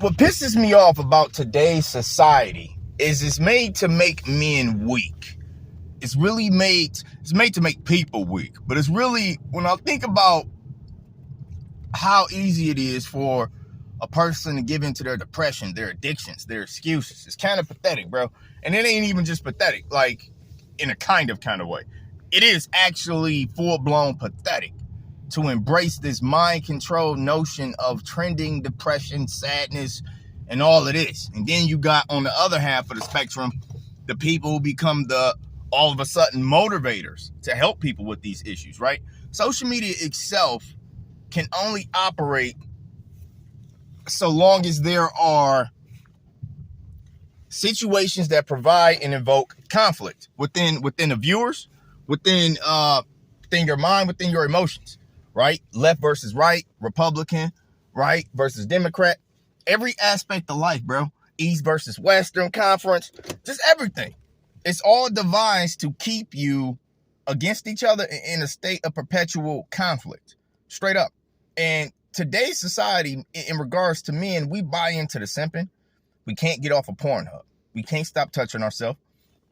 What pisses me off about today's society is it's made to make men weak. It's made to make people weak. But it's really, when I think about how easy it is for a person to give into their depression, their addictions, their excuses, it's kind of pathetic, bro. And it ain't even just pathetic, like in a kind of way. It is actually full-blown pathetic to embrace this mind-controlled notion of trending depression, sadness, and all of this. And then you got on the other half of the spectrum, the people who become the all of a sudden motivators to help people with these issues, right? Social media itself can only operate so long as there are situations that provide and invoke conflict within the viewers, within your mind, within your emotions, right? Left versus right, Republican, right versus Democrat, every aspect of life, bro. East versus Western Conference, just everything. It's all devised to keep you against each other in a state of perpetual conflict, straight up. And today's society, in regards to men, we buy into the simping. We can't get off of Pornhub. We can't stop touching ourselves.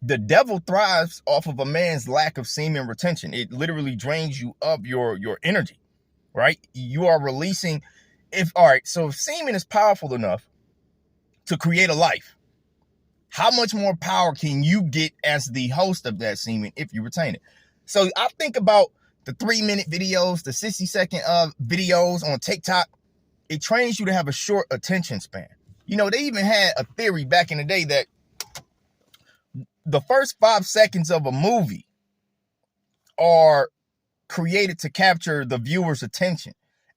The devil thrives off of a man's lack of semen retention. It literally drains you of your energy, right? You are releasing, so if semen is powerful enough to create a life, how much more power can you get as the host of that semen if you retain it? So I think about the 3-minute videos, the 60-second videos on TikTok. It trains you to have a short attention span. You know, they even had a theory back in the day that the first 5 seconds of a movie are created to capture the viewer's attention.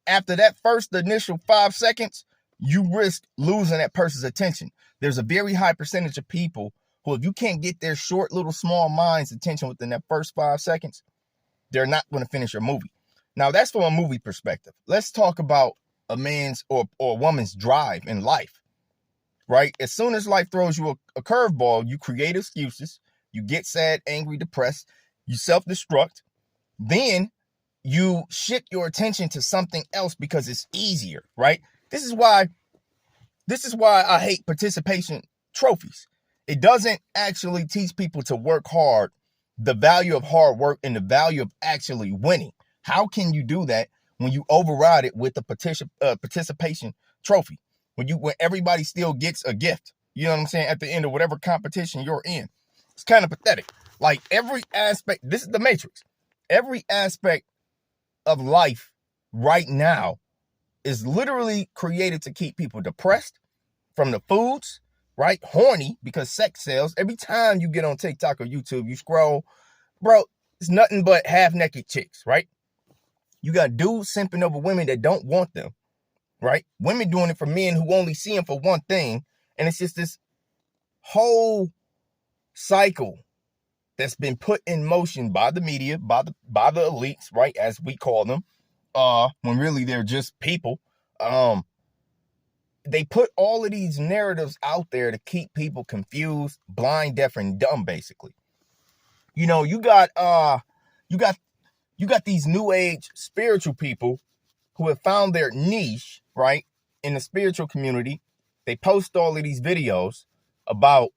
After that first initial 5 seconds, you risk losing that person's attention. There's a very high percentage of people who, if you can't get their short, little, small mind's attention within that first 5 seconds, they're not going to finish your movie. Now, that's from a movie perspective. Let's talk about a man's or a woman's drive in life, right? As soon as life throws you a curveball, you create excuses, you get sad, angry, depressed, you self-destruct, then you shift your attention to something else because it's easier, right? This is why I hate participation trophies. It doesn't actually teach people to work hard, the value of hard work and the value of actually winning. How can you do that when you override it with a participation trophy? When everybody still gets a gift, you know what I'm saying, at the end of whatever competition you're in. It's kind of pathetic. Like every aspect, this is the Matrix. Every aspect of life right now is literally created to keep people depressed, from the foods, right? Horny, because sex sells. Every time you get on TikTok or YouTube, you scroll, bro, it's nothing but half-naked chicks, right? You got dudes simping over women that don't want them, right? Women doing it for men who only see them for one thing. And it's just this whole cycle that's been put in motion by the media, by the elites, right, as we call them, when really they're just people. They put all of these narratives out there to keep people confused, blind, deaf, and dumb, basically. You know, you got these new age spiritual people who have found their niche, right, in the spiritual community. They post all of these videos about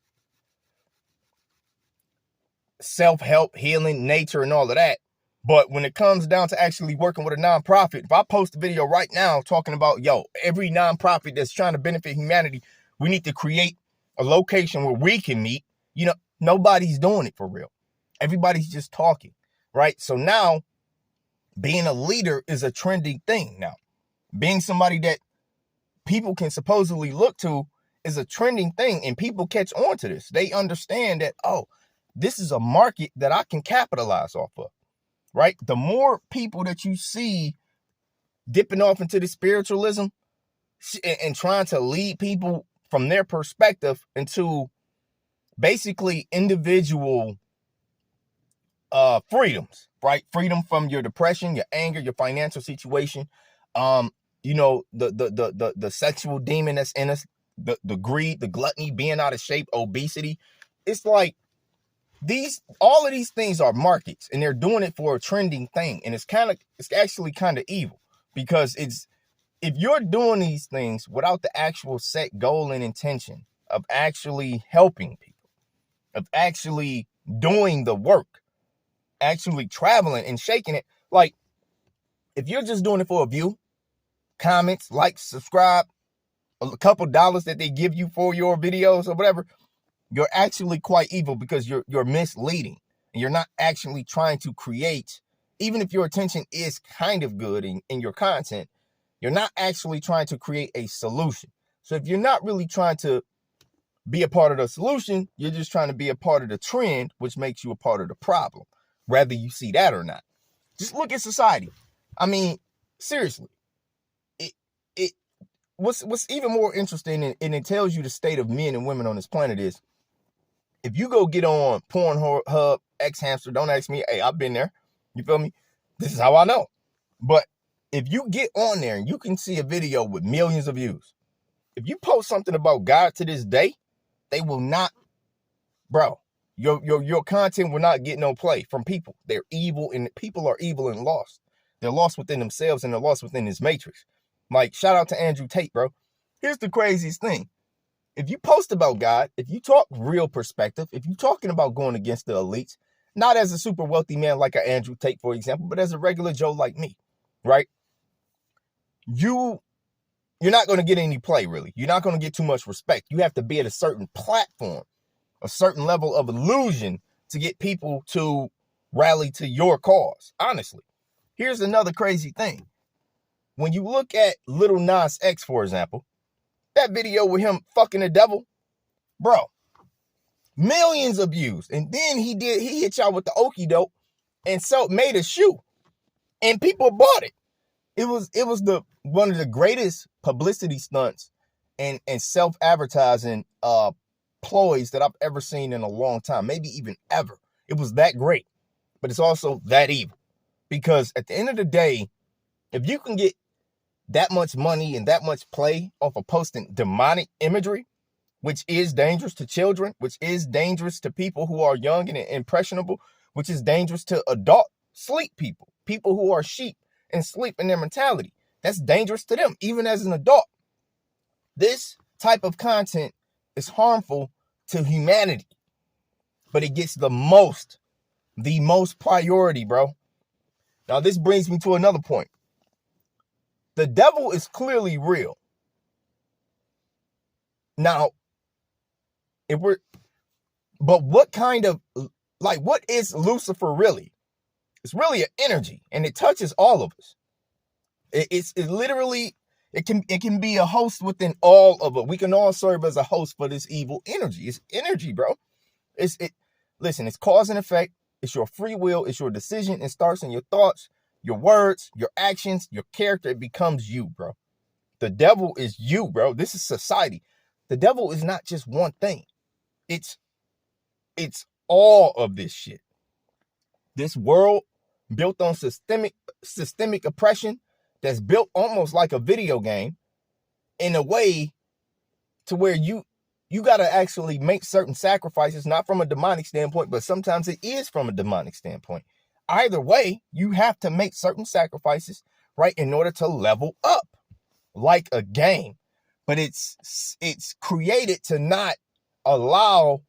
self-help, healing, nature, and all of that. But when it comes down to actually working with a nonprofit, if I post a video right now talking about, every nonprofit that's trying to benefit humanity, we need to create a location where we can meet, nobody's doing it for real. Everybody's just talking, right? So now being a leader is a trending thing now. Being somebody that people can supposedly look to is a trending thing, and people catch on to this. They understand that, this is a market that I can capitalize off of. Right? The more people that you see dipping off into the spiritualism and trying to lead people from their perspective into basically individual freedoms, right? Freedom from your depression, your anger, your financial situation, the sexual demon that's in us, the greed, the gluttony, being out of shape, obesity. It's like all of these things are markets, and they're doing it for a trending thing. And it's actually kind of evil, because if you're doing these things without the actual set goal and intention of actually helping people, of actually doing the work, actually traveling and shaking it, like if you're just doing it for a view, comments, likes, subscribe, a couple dollars that they give you for your videos or whatever, you're actually quite evil, because you're misleading and you're not actually trying to create. Even if your intention is kind of good in your content, you're not actually trying to create a solution. So if you're not really trying to be a part of the solution, you're just trying to be a part of the trend, which makes you a part of the problem, whether you see that or not. Just look at society. I mean, seriously, it what's even more interesting, and it tells you the state of men and women on this planet, is if you go get on Pornhub, X Hamster, don't ask me, hey, I've been there. You feel me? This is how I know. But if you get on there and you can see a video with millions of views, if you post something about God to this day, they will not, bro, your content will not get no play from people. They're evil, and people are evil and lost. They're lost within themselves, and they're lost within this matrix. Like, shout out to Andrew Tate, bro. Here's the craziest thing. If you post about God, if you talk real perspective, if you're talking about going against the elites, not as a super wealthy man like a Andrew Tate, for example, but as a regular Joe like me, right? You're not going to get any play, really. You're not going to get too much respect. You have to be at a certain platform, a certain level of illusion to get people to rally to your cause. Honestly, here's another crazy thing. When you look at Lil Nas X, for example, that video with him fucking the devil, bro, millions of views. And then he hit y'all with the okie doke and made a shoe, and people bought it. It was one of the greatest publicity stunts and self-advertising ploys that I've ever seen in a long time, maybe even ever. It was that great, but it's also that evil, because at the end of the day, if you can get that much money and that much play off of posting demonic imagery, which is dangerous to children, which is dangerous to people who are young and impressionable, which is dangerous to adult sleep people who are sheep and sleep in their mentality. That's dangerous to them, even as an adult. This type of content is harmful to humanity, but it gets the most priority, bro. Now, this brings me to another point. The devil is clearly real. Now, but what is Lucifer really? It's really an energy, and it touches all of us. It can be a host within all of it. We can all serve as a host for this evil energy. It's energy, bro. Listen, it's cause and effect. It's your free will. It's your decision. It starts in your thoughts, your words, your actions, your character. It becomes you, bro. The devil is you, bro. This is society. The devil is not just one thing. It's all of this shit. This world built on systemic oppression, that's built almost like a video game, in a way to where you got to actually make certain sacrifices, not from a demonic standpoint, but sometimes it is from a demonic standpoint. Either way, you have to make certain sacrifices, right, in order to level up, like a game. But it's created to not allow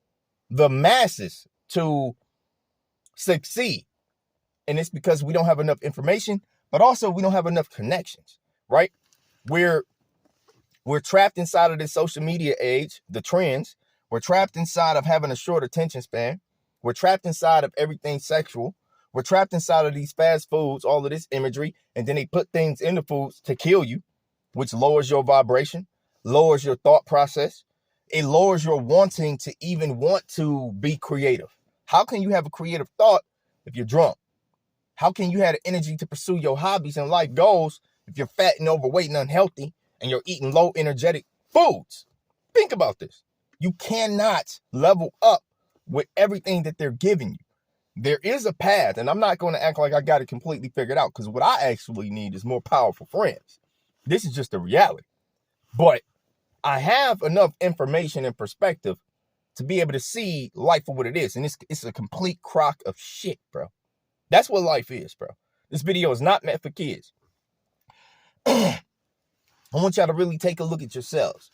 the masses to succeed. And it's because we don't have enough information, but also we don't have enough connections, right? We're trapped inside of this social media age, the trends. We're trapped inside of having a short attention span. We're trapped inside of everything sexual. We're trapped inside of these fast foods, all of this imagery, and then they put things in the foods to kill you, which lowers your vibration, lowers your thought process. It lowers your wanting to even want to be creative. How can you have a creative thought if you're drunk? How can you have the energy to pursue your hobbies and life goals if you're fat and overweight and unhealthy and you're eating low energetic foods? Think about this. You cannot level up with everything that they're giving you. There is a path, and I'm not going to act like I got it completely figured out, because what I actually need is more powerful friends. This is just a reality. But I have enough information and perspective to be able to see life for what it is. And it's a complete crock of shit, bro. That's what life is, bro. This video is not meant for kids. I want y'all to really take a look at yourselves.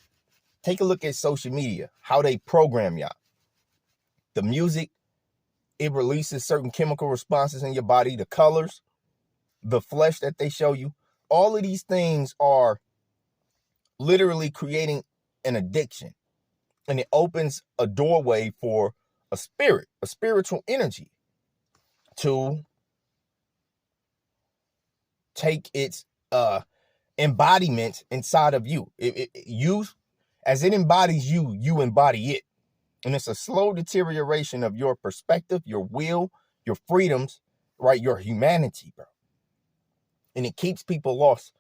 Take a look at social media, how they program y'all. The music, it releases certain chemical responses in your body, the colors, the flesh that they show you. All of these things are literally creating an addiction. And it opens a doorway for a spirit, a spiritual energy to take its embodiment inside of you. You, as it embodies you, you embody it. And it's a slow deterioration of your perspective, your will, your freedoms, right? Your humanity, bro. And it keeps people lost.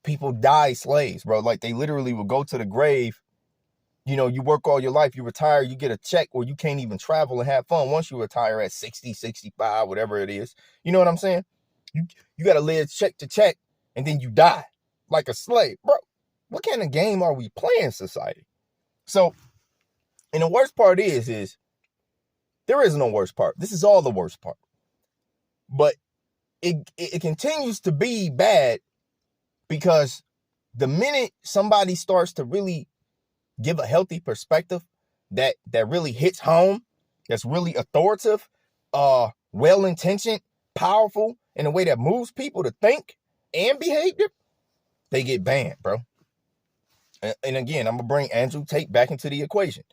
People die slaves, bro. Like they literally will go to the grave. You know, you work all your life, you retire, you get a check where you can't even travel and have fun once you retire at 60, 65, whatever it is. You know what I'm saying? You got to live check to check and then you die like a slave. Bro, what kind of game are we playing, society? So, and the worst part is there is no worst part. This is all the worst part. But it continues to be bad because the minute somebody starts to really give a healthy perspective that really hits home, that's really authoritative, well-intentioned, powerful, in a way that moves people to think and behave, they get banned, bro. And again, I'm going to bring Andrew Tate back into the equation.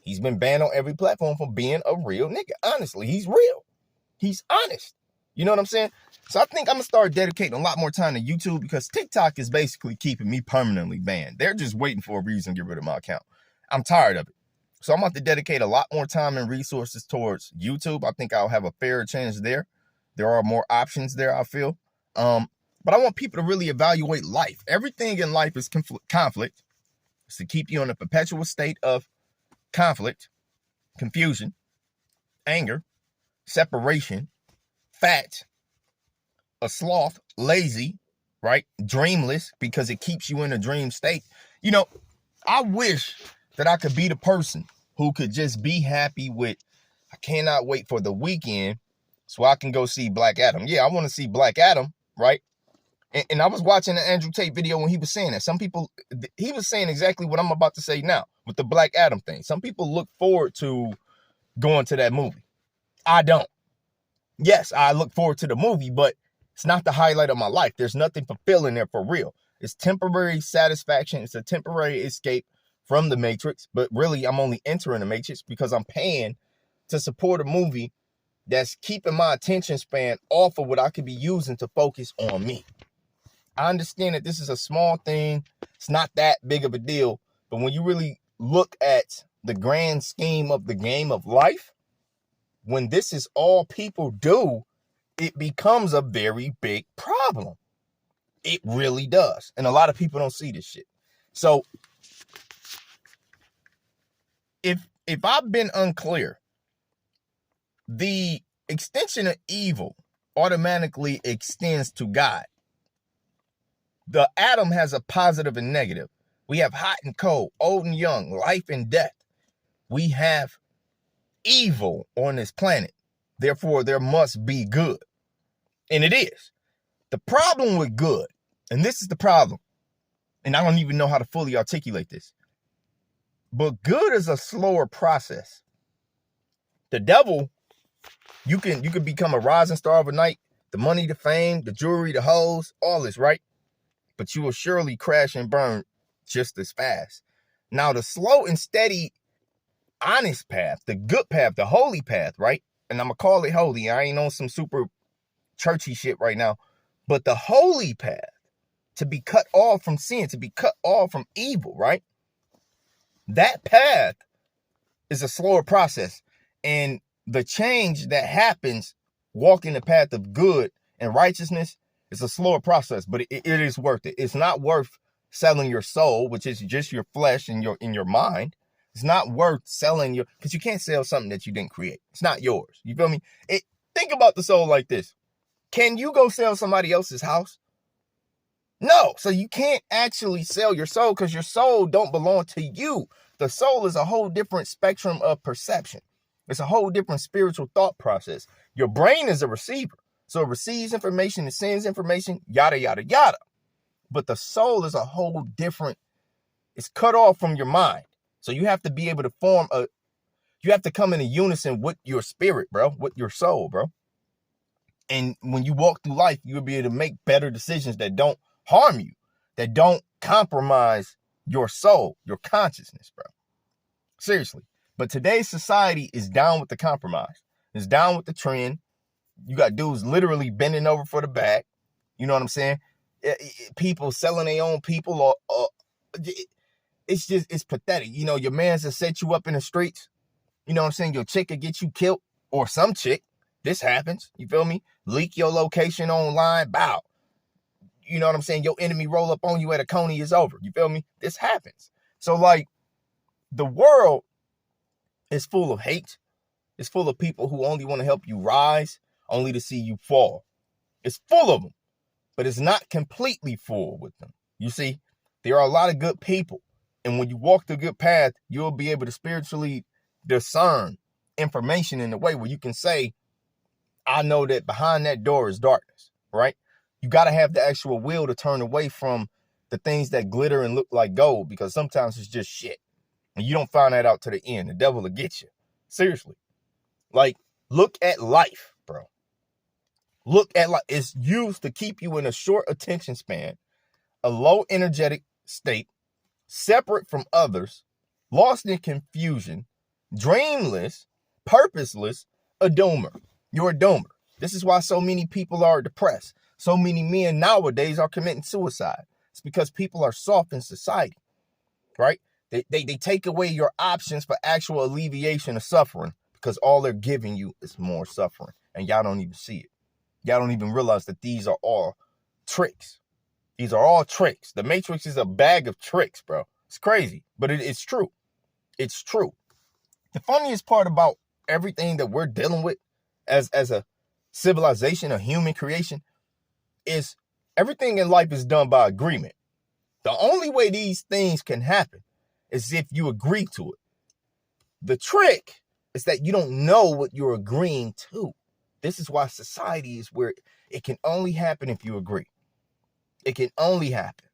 He's been banned on every platform for being a real nigga. Honestly, he's real. He's honest. You know what I'm saying? So I think I'm going to start dedicating a lot more time to YouTube because TikTok is basically keeping me permanently banned. They're just waiting for a reason to get rid of my account. I'm tired of it. So I'm going to have to dedicate a lot more time and resources towards YouTube. I think I'll have a fairer chance there. There are more options there, I feel. But I want people to really evaluate life. Everything in life is conflict. It's to keep you in a perpetual state of conflict, confusion, anger, separation, fat, a sloth, lazy, right? Dreamless, because it keeps you in a dream state. You know, I wish that I could be the person who could just be happy with, I cannot wait for the weekend so I can go see Black Adam. Yeah, I want to see Black Adam, right? And I was watching the Andrew Tate video when he was saying that. Some people, he was saying exactly what I'm about to say now with the Black Adam thing. Some people look forward to going to that movie. I don't. Yes, I look forward to the movie, but it's not the highlight of my life. There's nothing fulfilling there for real. It's temporary satisfaction. It's a temporary escape from the Matrix. But really, I'm only entering the Matrix because I'm paying to support a movie that's keeping my attention span off of what I could be using to focus on me. I understand that this is a small thing. It's not that big of a deal. But when you really look at the grand scheme of the game of life, when this is all people do, it becomes a very big problem. It really does. And a lot of people don't see this shit. So if I've been unclear, the extension of evil automatically extends to God. The atom has a positive and negative. We have hot and cold, old and young, life and death. We have evil on this planet. Therefore, there must be good. And it is. The problem with good, and this is the problem, and I don't even know how to fully articulate this, but good is a slower process. The devil, you can become a rising star overnight, the money, the fame, the jewelry, the hoes, all this, right? But you will surely crash and burn just as fast. Now, the slow and steady, honest path, the good path, the holy path, right? And I'm going to call it holy. I ain't on some super churchy shit right now. But the holy path, to be cut off from sin, to be cut off from evil, right? That path is a slower process. And the change that happens walking the path of good and righteousness is a slower process, but it is worth it. It's not worth selling your soul, which is just your flesh and your mind. It's not worth selling because you can't sell something that you didn't create. It's not yours. You feel me? Think about the soul like this. Can you go sell somebody else's house? No. So you can't actually sell your soul because your soul don't belong to you. The soul is a whole different spectrum of perception. It's a whole different spiritual thought process. Your brain is a receiver. So it receives information, it sends information, yada, yada, yada. But the soul is a whole different, it's cut off from your mind. So you have to be able to you have to come in a unison with your spirit, bro, with your soul, bro. And when you walk through life, you'll be able to make better decisions that don't harm you, that don't compromise your soul, your consciousness, bro. Seriously. But today's society is down with the compromise. It's down with the trend. You got dudes literally bending over for the bag. You know what I'm saying? People selling their own people. It's pathetic. You know, your man's to set you up in the streets. You know what I'm saying? Your chick could get you killed, or some chick. This happens. You feel me? Leak your location online. Bow. You know what I'm saying? Your enemy roll up on you at a Coney is over. You feel me? This happens. So, like, the world is full of hate. It's full of people who only want to help you rise, only to see you fall. It's full of them, but it's not completely full with them. You see, there are a lot of good people. And when you walk the good path, you'll be able to spiritually discern information in a way where you can say, I know that behind that door is darkness, right? You got to have the actual will to turn away from the things that glitter and look like gold, because sometimes it's just shit. And you don't find that out to the end. The devil will get you. Seriously. Like, look at life, bro. Look at life. It's used to keep you in a short attention span, a low energetic state, separate from others, lost in confusion, dreamless, purposeless, a doomer. You're a doomer. This is why so many people are depressed. So many men nowadays are committing suicide. It's because people are soft in society, right? They take away your options for actual alleviation of suffering, because all they're giving you is more suffering. And y'all don't even see it. Y'all don't even realize that these are all tricks. These are all tricks. The Matrix is a bag of tricks, bro. It's crazy, but it's true. It's true. The funniest part about everything that we're dealing with as a civilization, a human creation, is everything in life is done by agreement. The only way these things can happen is if you agree to it. The trick is that you don't know what you're agreeing to. This is why society is where it can only happen if you agree. It can only happen.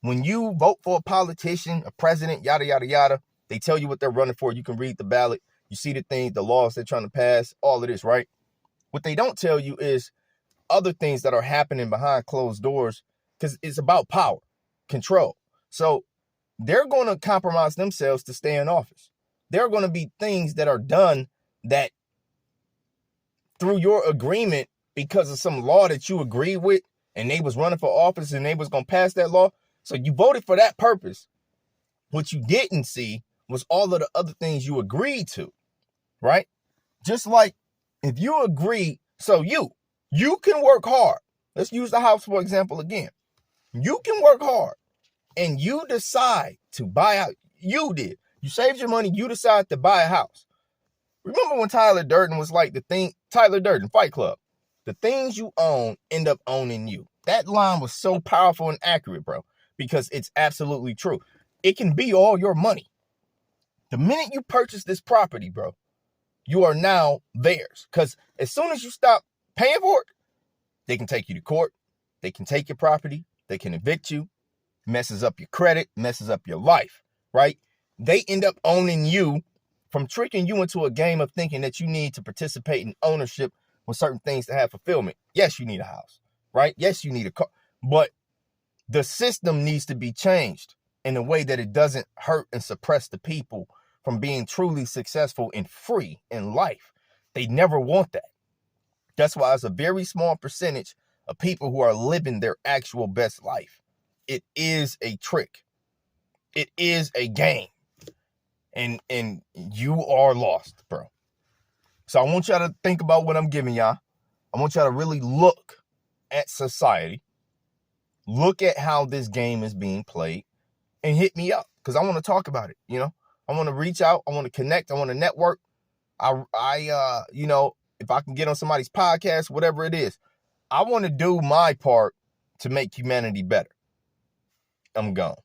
When you vote for a politician, a president, yada, yada, yada, they tell you what they're running for. You can read the ballot. You see the things, the laws they're trying to pass, all of this, right? What they don't tell you is other things that are happening behind closed doors, because it's about power, control. So they're going to compromise themselves to stay in office. There are going to be things that are done that through your agreement, because of some law that you agreed with, and they was running for office and they was going to pass that law. So you voted for that purpose. What you didn't see was all of the other things you agreed to, right? Just like if you agree, so you can work hard. Let's use the house, for example, again. You can work hard and you decide to buy out. You did. You saved your money. You decide to buy a house. Remember when Tyler Durden was like Tyler Durden, Fight Club, the things you own end up owning you. That line was so powerful and accurate, bro, because it's absolutely true. It can be all your money. The minute you purchase this property, bro, you are now theirs. Because as soon as you stop paying for it, they can take you to court. They can take your property. They can evict you. Messes up your credit, messes up your life, right? They end up owning you from tricking you into a game of thinking that you need to participate in ownership with certain things to have fulfillment. Yes, you need a house, right? Yes, you need a car. But the system needs to be changed in a way that it doesn't hurt and suppress the people from being truly successful and free in life. They never want that. That's why it's a very small percentage of people who are living their actual best life. It is a trick. It is a game. And you are lost, bro. So I want y'all to think about what I'm giving y'all. I want y'all to really look at society. Look at how this game is being played and hit me up, because I want to talk about it. You know, I want to reach out. I want to connect. I want to network. You know, if I can get on somebody's podcast, whatever it is, I want to do my part to make humanity better. I'm gone.